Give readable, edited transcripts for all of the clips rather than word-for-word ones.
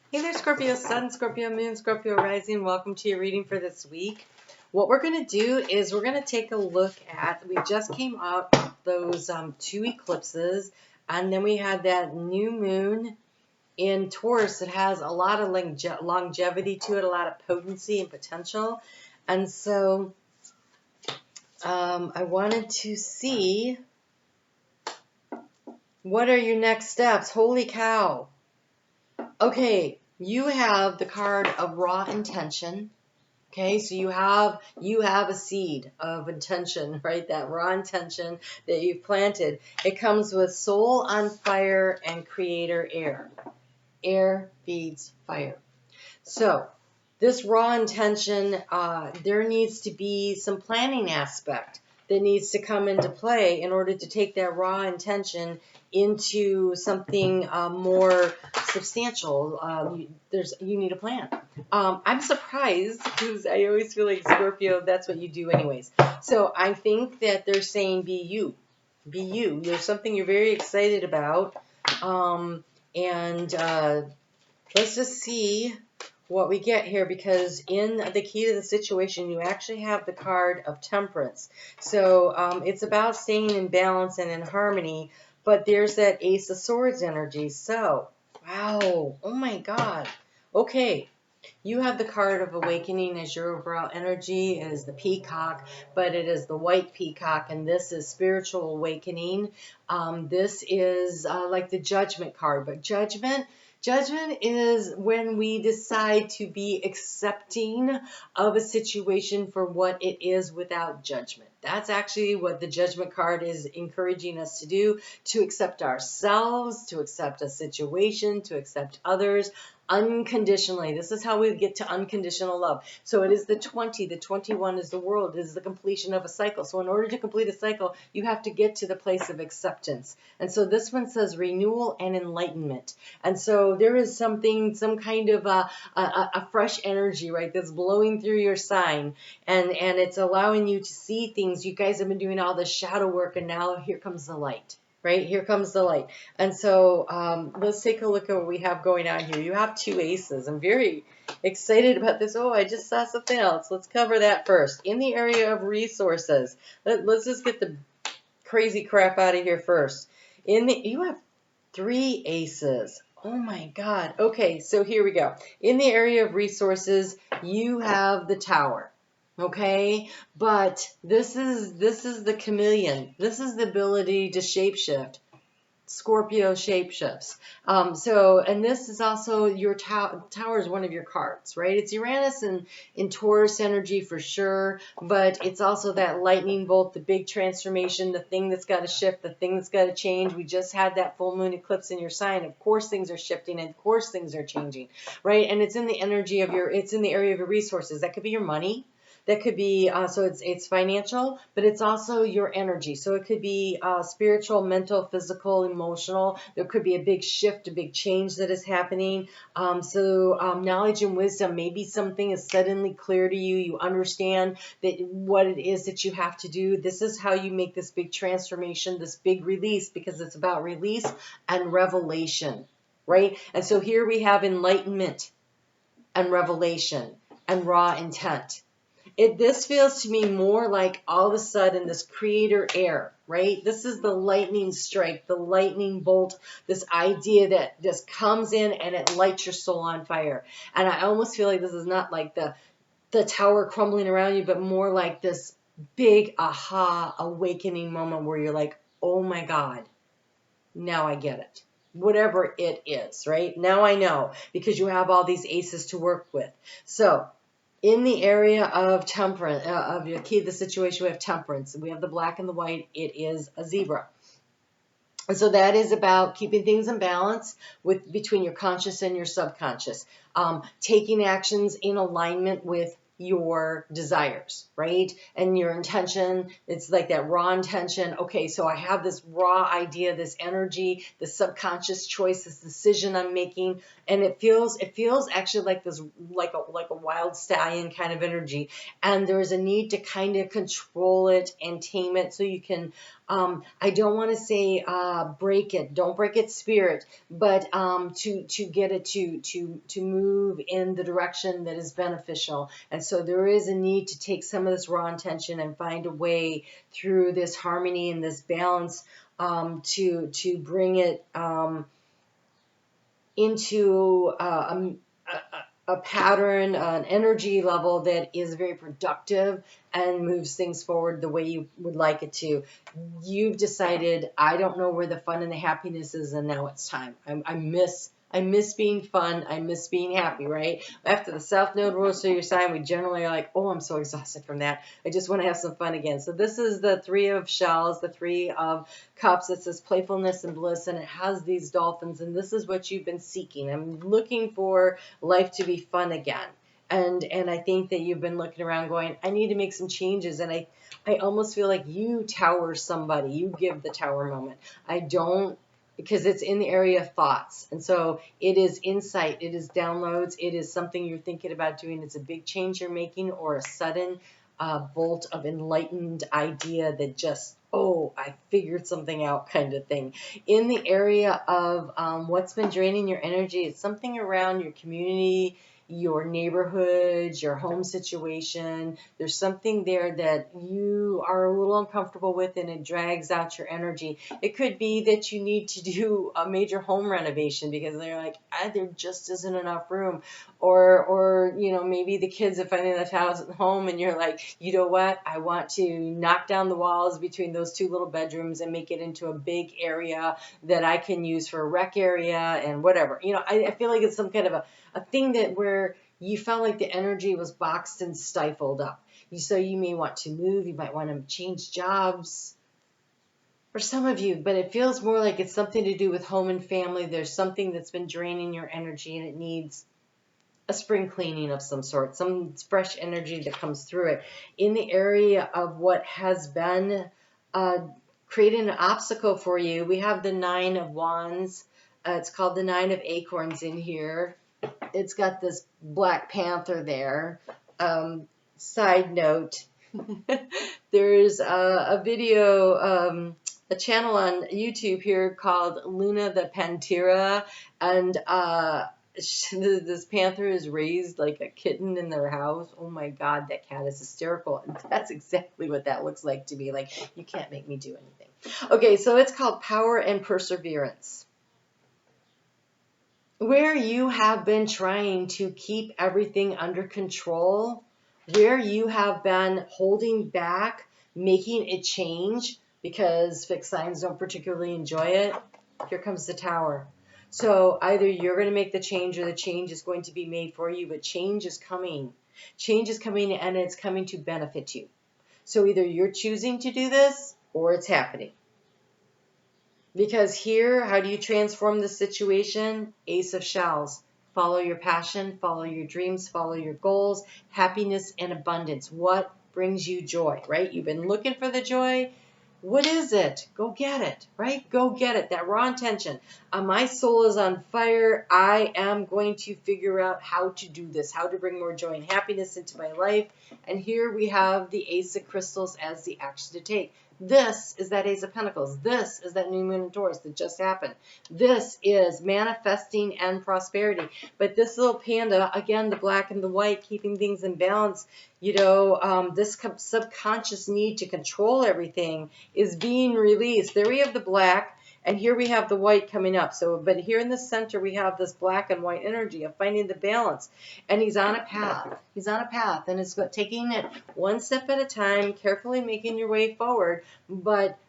Hey there, Scorpio Sun, Scorpio Moon, Scorpio Rising. Welcome to your reading for this week. What we're going to do is we're going to take a look at, we just came up those two eclipses, and then we had that new moon in Taurus that has a lot of longevity to it, a lot of potency and potential. And so I wanted to see, what are your next steps? Holy cow. Okay, you have the card of raw intention. Okay, so you have a seed of intention, right? That raw intention that you've planted. It comes with soul on fire and creator air. Air feeds fire. So this raw intention, there needs to be some planning aspect that needs to come into play in order to take that raw intention into something more substantial. You need a plan. I'm surprised because I always feel like Scorpio, that's what you do anyways. So I think that they're saying be you. Be you. There's something you're very excited about. And let's just see what we get here, because in the key to the situation, you actually have the card of temperance. So it's about staying in balance and in harmony, but there's that Ace of Swords energy. So, wow, oh my God. Okay, you have the card of awakening as your overall energy. It is the peacock, but it is the white peacock, and this is spiritual awakening. This is like the judgment card, but Judgment is when we decide to be accepting of a situation for what it is without judgment. That's actually what the judgment card is encouraging us to do, to accept ourselves, to accept a situation, to accept others unconditionally. This is how we get to unconditional love. So it is the 20. The 21 is the world. It is the completion of a cycle. So in order to complete a cycle, you have to get to the place of acceptance. And so this one says renewal and enlightenment. And so there is something, some kind of a fresh energy, right, that's blowing through your sign. And it's allowing you to see things. You guys have been doing all the shadow work, and now here comes the light. Right, here comes the light. And so let's take a look at what we have going on here. You have two aces. I'm very excited about this. Oh, I just saw something else. Let's cover that first. In the area of resources, let's just get the crazy crap out of here first. You have three aces. Oh my God. Okay, so here we go. In the area of resources, you have the Tower. Okay, but this is the chameleon. This is the ability to shapeshift. Scorpio shapeshifts. And this is also your tower is one of your cards, right? It's Uranus and in Taurus energy for sure, but it's also that lightning bolt, the big transformation, the thing that's got to shift, the thing that's got to change. We just had that full moon eclipse in your sign. Of course things are shifting, and of course things are changing, right? And it's in the energy of it's in the area of your resources. That could be your money. That could be, so it's financial, but it's also your energy. So it could be spiritual, mental, physical, emotional. There could be a big shift, a big change that is happening. Knowledge and wisdom, maybe something is suddenly clear to you. You understand that what it is that you have to do. This is how you make this big transformation, this big release, because it's about release and revelation, right? And so here we have enlightenment and revelation and raw intent. This feels to me more like all of a sudden this creator air, right? This is the lightning strike, the lightning bolt, this idea that just comes in and it lights your soul on fire. And I almost feel like this is not like the tower crumbling around you, but more like this big aha awakening moment where you're like, oh my God, now I get it. Whatever it is, right? Now I know, because you have all these aces to work with. So in the area of temperance, of your key to the situation, we have temperance. We have the black and the white. It is a zebra. And so that is about keeping things in balance between your conscious and your subconscious. Taking actions in alignment with your desires, right? And your intention. It's like that raw intention. Okay, so I have this raw idea, this energy, this subconscious choice, this decision I'm making, and it feels actually like this, like a wild stallion kind of energy. And there is a need to kind of control it and tame it so you can I don't want to say break it, don't break its spirit, but to get it to move in the direction that is beneficial. And so there is a need to take some of this raw intention and find a way through this harmony and this balance to bring it into a pattern, an energy level that is very productive and moves things forward the way you would like it to. You've decided, I don't know where the fun and the happiness is, and now it's time. I miss being fun. I miss being happy, right? After the South Node rules through your sign, we generally are like, oh, I'm so exhausted from that. I just want to have some fun again. So this is the Three of Shells, the Three of Cups. It says playfulness and bliss, and it has these dolphins, and this is what you've been seeking. I'm looking for life to be fun again. And I think that you've been looking around going, I need to make some changes. And I almost feel like you tower somebody. You give the tower moment. I don't, because it's in the area of thoughts. And so it is insight, it is downloads, it is something you're thinking about doing. It's a big change you're making, or a sudden bolt of enlightened idea that just, oh, I figured something out kind of thing. In the area of what's been draining your energy, it's something around your community, your neighborhood, your home situation. There's something there that you are a little uncomfortable with, and it drags out your energy. It could be that you need to do a major home renovation because they're like, there just isn't enough room. Or maybe the kids have finally left home, and you're like, you know what? I want to knock down the walls between those two little bedrooms and make it into a big area that I can use for a rec area and whatever. I feel like it's some kind of a thing that where you felt like the energy was boxed and stifled up. So you may want to move, you might want to change jobs for some of you, but it feels more like it's something to do with home and family. There's something that's been draining your energy, and it needs a spring cleaning of some sort, some fresh energy that comes through it. In the area of what has been creating an obstacle for you, we have the Nine of Wands. It's called the Nine of Acorns in here. It's got this Black Panther there. Side note, there's a video, a channel on YouTube here called Luna the Pantera, and this panther is raised like a kitten in their house. Oh my God, that cat is hysterical. And that's exactly what that looks like to me. Like, you can't make me do anything. Okay, so it's called Power and Perseverance. Where you have been trying to keep everything under control, where you have been holding back, making it change because fixed signs don't particularly enjoy it, here comes the Tower. So either you're going to make the change or the change is going to be made for you, but change is coming. Change is coming, and it's coming to benefit you. So either you're choosing to do this or it's happening. Because here, how do you transform the situation? Ace of Shells. Follow your passion, follow your dreams, follow your goals, happiness and abundance. What brings you joy, right? You've been looking for the joy. What is it? Go get it, right? Go get it. That raw intention. My soul is on fire. I am going to figure out how to do this, how to bring more joy and happiness into my life. And here we have the Ace of Crystals as the action to take. This is that Ace of Pentacles. This is that new moon in Taurus that just happened. This is manifesting and prosperity. But this little panda, again, the black and the white, keeping things in balance, this subconscious need to control everything is being released. There we have the black, and here we have the white coming up. So, but here in the center, we have this black and white energy of finding the balance. And he's on a path. He's on a path, and it's taking it one step at a time, carefully making your way forward, but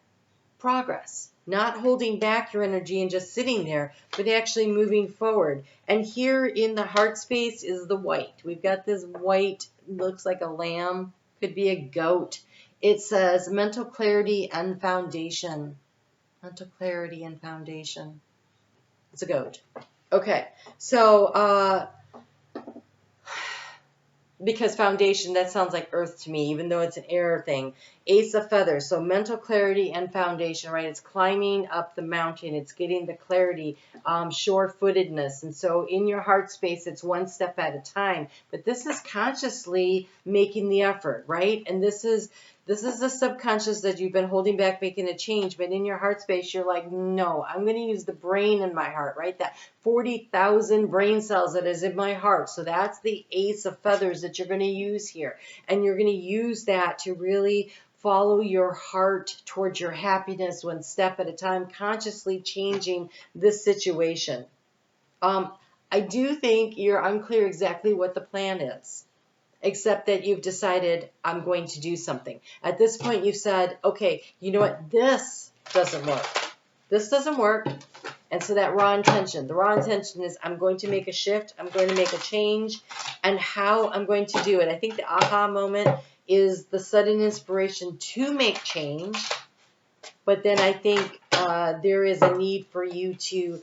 progress. Not holding back your energy and just sitting there, but actually moving forward. And here in the heart space is the white. We've got this white, looks like a lamb, could be a goat. It says mental clarity and foundation. Mental clarity and foundation. It's a goat. Okay, so because foundation, that sounds like earth to me, even though it's an air thing. Ace of Feathers, so mental clarity and foundation, right? It's climbing up the mountain. It's getting the clarity, sure-footedness. And so in your heart space, it's one step at a time. But this is consciously making the effort, right? And this is This is the subconscious that you've been holding back making a change, but in your heart space, you're like, no, I'm going to use the brain in my heart, right? That 40,000 brain cells that is in my heart. So that's the ace of feathers that you're going to use here. And you're going to use that to really follow your heart towards your happiness one step at a time, consciously changing this situation. I do think you're unclear exactly what the plan is, except that you've decided, I'm going to do something. At this point, you've said, okay, you know what? This doesn't work. This doesn't work. And so that raw intention, the raw intention is, I'm going to make a shift. I'm going to make a change. And how I'm going to do it. I think the aha moment is the sudden inspiration to make change. But then I think there is a need for you to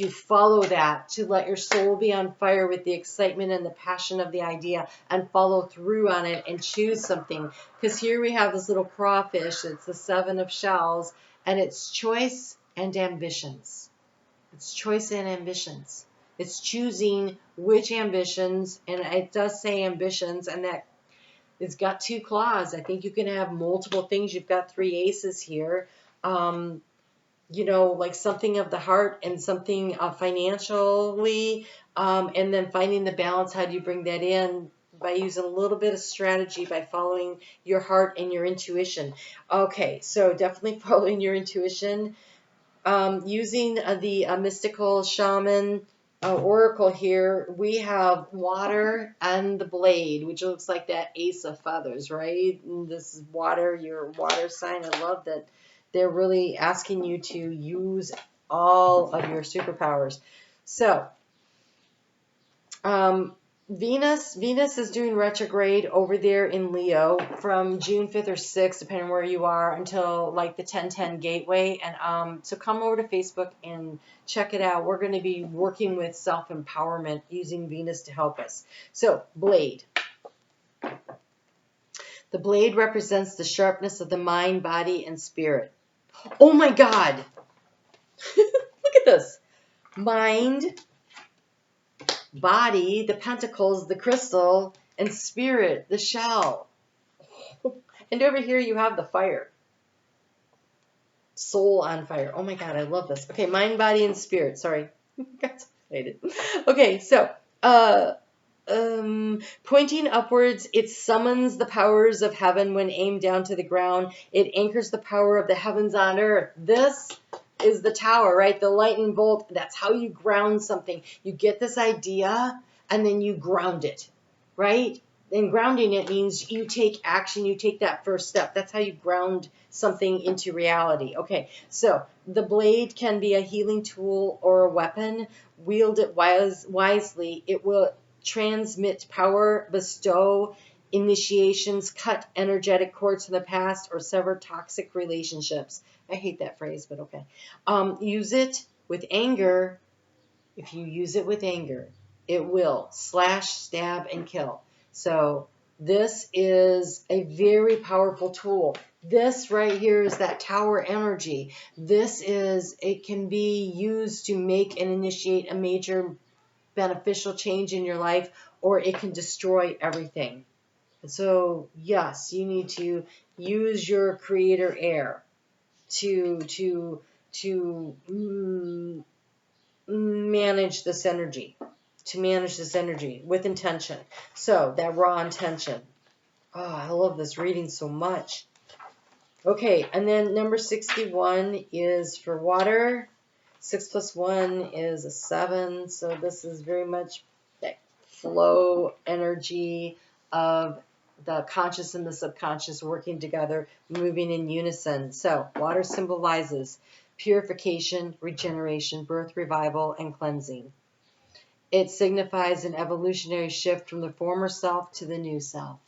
follow that, to let your soul be on fire with the excitement and the passion of the idea and follow through on it and choose something. Because here we have this little crawfish. It's the 7 of shells, and it's choice and ambitions. It's choice and ambitions. It's choosing which ambitions, and it does say ambitions, and that it's got 2 claws. I think you can have multiple things. You've got 3 aces here. Like something of the heart and something financially, and then finding the balance. How do you bring that in? By using a little bit of strategy, by following your heart and your intuition. Okay, so definitely following your intuition. Using the mystical shaman oracle here, we have water and the blade, which looks like that ace of feathers, right? And this is water, your water sign. I love that they're really asking you to use all of your superpowers. So, Venus is doing retrograde over there in Leo from June 5th or 6th, depending on where you are, until like the 1010 gateway. And so come over to Facebook and check it out. We're going to be working with self-empowerment using Venus to help us. So, blade. The blade represents the sharpness of the mind, body, and spirit. Oh my God! Look at this. Mind, body, the pentacles, the crystal, and spirit, the shell. And over here you have the fire. Soul on fire. Oh my God, I love this. Okay, mind, body, and spirit. Sorry. Got so excited. Okay, so pointing upwards, it summons the powers of heaven when aimed down to the ground. It anchors the power of the heavens on earth. This is the tower, right? The lightning bolt. That's how you ground something. You get this idea and then you ground it, right? And grounding it means you take action, you take that first step. That's how you ground something into reality. Okay, so the blade can be a healing tool or a weapon. Wield it wisely. It will transmit power, bestow initiations, cut energetic cords from the past, or sever toxic relationships. I hate that phrase, but okay. Use it with anger. If you use it with anger, it will slash, stab, and kill. So this is a very powerful tool. This right here is that tower energy. It can be used to make and initiate a major beneficial change in your life, or it can destroy everything. So yes, you need to use your creator air to manage this energy, with intention. So that raw intention. Oh, I love this reading so much. Okay, and then number 61 is for water. 6 plus 1 is a 7. So this is very much that flow energy of the conscious and the subconscious working together, moving in unison. So water symbolizes purification, regeneration, birth, revival, and cleansing. It signifies an evolutionary shift from the former self to the new self.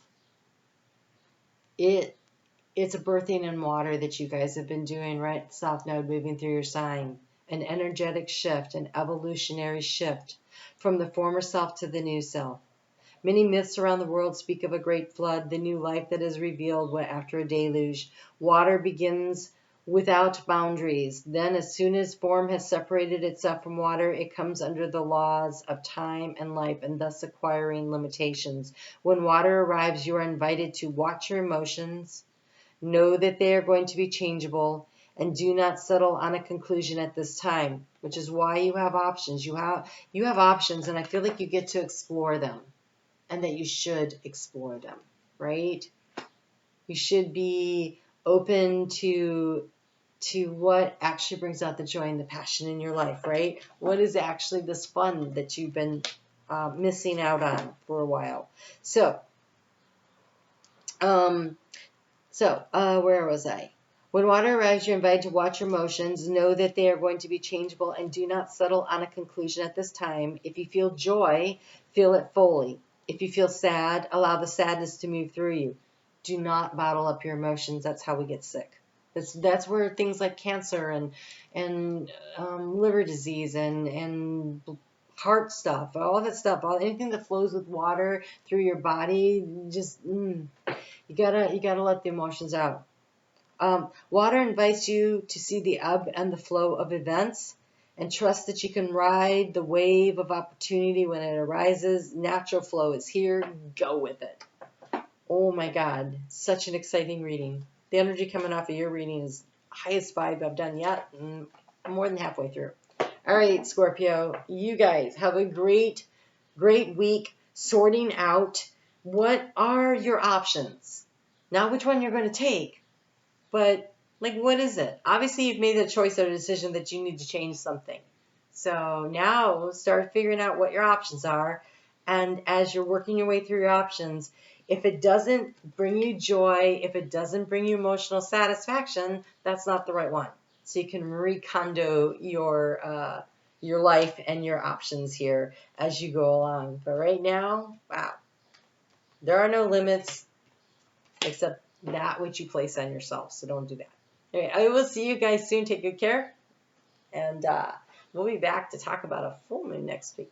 It's a birthing in water that you guys have been doing, right? South Node moving through your sign. An energetic shift, an evolutionary shift from the former self to the new self. Many myths around the world speak of a great flood, the new life that is revealed after a deluge. Water begins without boundaries. Then, as soon as form has separated itself from water, it comes under the laws of time and life, and thus acquiring limitations. When water arrives, you are invited to watch your emotions, Know that they are going to be changeable, and do not settle on a conclusion at this time, which is why you have options. You have options, and I feel like you get to explore them, and that you should explore them, right? You should be open to what actually brings out the joy and the passion in your life, right? What is actually this fun that you've been missing out on for a while? So, where was I? When water arrives, you're invited to watch your emotions. Know that they are going to be changeable, and do not settle on a conclusion at this time. If you feel joy, feel it fully. If you feel sad, allow the sadness to move through you. Do not bottle up your emotions. That's how we get sick. That's where things like cancer and liver disease and heart stuff, all that stuff, anything that flows with water through your body, just you gotta let the emotions out. Water invites you to see the ebb and the flow of events, and trust that you can ride the wave of opportunity when it arises. Natural flow is here. Go with it. Oh my God, such an exciting reading. The energy coming off of your reading is highest vibe I've done yet. I'm more than halfway through. All right, Scorpio, you guys have a great week sorting out what are your options. Not which one you're going to take, but like, what is it? Obviously, you've made the choice or the decision that you need to change something. So now start figuring out what your options are. And as you're working your way through your options, if it doesn't bring you joy, if it doesn't bring you emotional satisfaction, that's not the right one. So you can recondo your life and your options here as you go along. But right now, wow, there are no limits except that which you place on yourself. So don't do that. Anyway, I will see you guys soon. Take good care. And we'll be back to talk about a full moon next week.